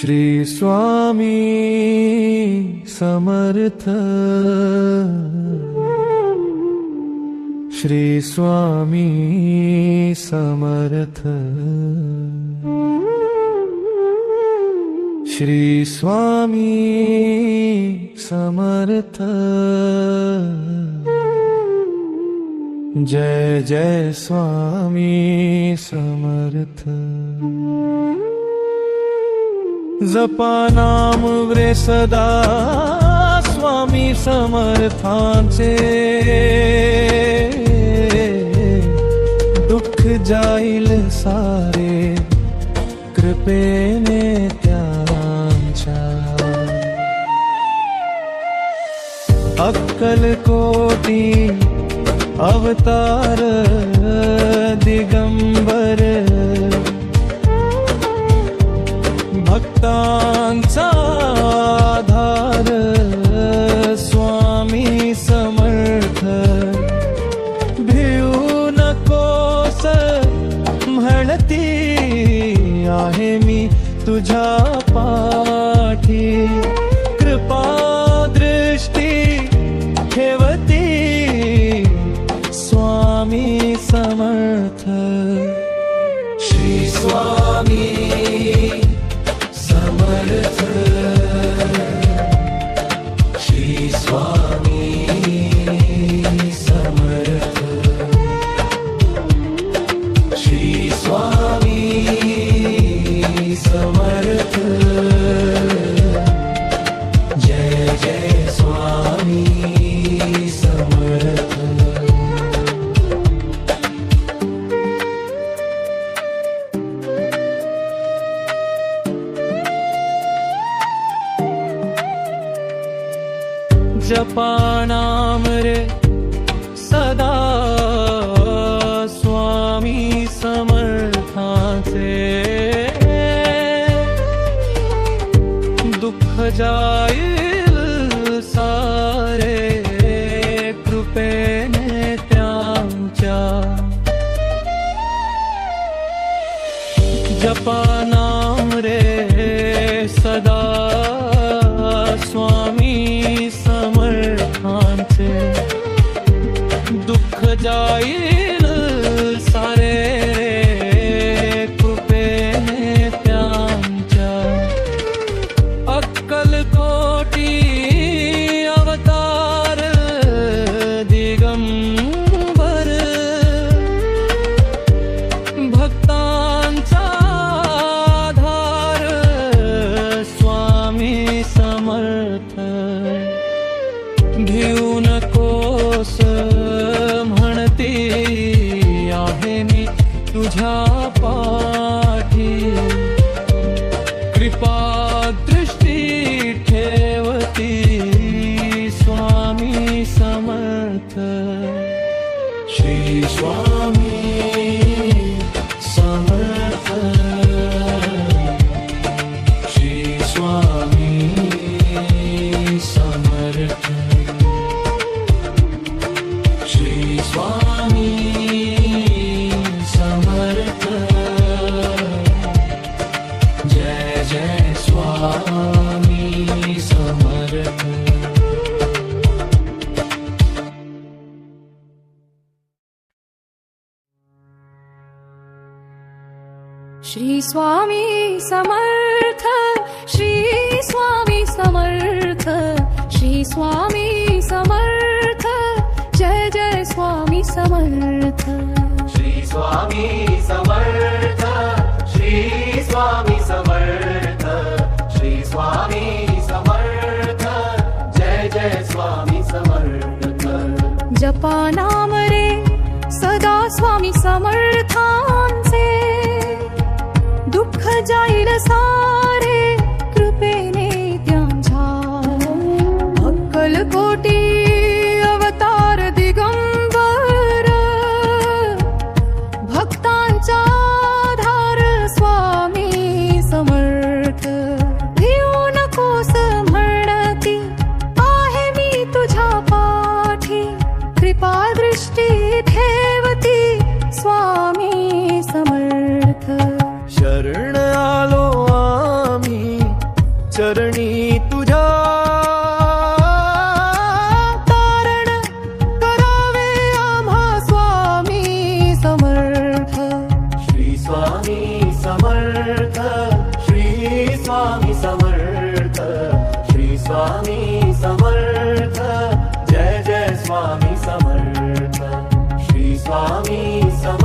श्री स्वामी समर्थ, श्री स्वामी समर्थ, श्री स्वामी समर्थ। जय जय स्वामी समर्थ। जपा नाम रे सदा स्वामी समर्थांचे, दुःख जाईल सारे कृपेने त्यांच्या। अक्कलकोटी अवतार दिगंबर, भक्तांचा आधार स्वामी समर्थ। भिऊ नकोस म्हणती आहे मी तुझ्या पाठी, कृपा दृष्टी ठेवती स्वामी समर्थ। श्री स्वामी समर्थ, श्री स्वामी समर्थ, श्री स्वामी समर्थ। जय जय स्वामी समर्थ। जपा नाम रे सदा स्वामी समर्थांचे, दुःख जाईल सारे कृपेने त्यांच्या। जपा नाम रे सदा स्वामी समर्थांचे, दुःख जाईल सारे कृपेने त्यांच्या। अक्कलकोटी अवतार दिगंबर, भक्तांचा आधार स्वामी समर्थ। घेऊ नकोस म्हणती आहे मी तुझ्या पाठी, कृपा दृष्टी ठेवती स्वामी समर्थ। श्री स्वामी समर्थ, श्री स्वामी समर्थ, श्री स्वामी समर्थ। जय जय स्वामी समर्थ। श्री स्वामी समर्थ, श्री स्वामी समर्थ, श्री स्वामी समर्थ। जय जय स्वामी समर्थ। श्री स्वामी समर्थ, श्री स्वामी समर्थ, श्री स्वामी समर्थ। जय जय स्वामी समर्थ। जपा नाम रे सदा स्वामी समर्थांचे, दुःख जाईल सारे कृपेने त्यांच्या। अक्कलकोटी अवतार दिगंबर, भक्तांचा आधार स्वामी समर्थ। भिऊ नकोस म्हणती आहे मी तुझ्या पाठी, कृपा दृष्टी ठेवती स्वामी समर्थ। शरण आलो आम्ही तुझ्या तारण करावे आम्हा स्वामी समर्थ. श्री स्वामी समर्थ, श्री स्वामी समर्थ, श्री स्वामी समर्थ. जय जय स्वामी समर्थ, श्री स्वामी समर्थ.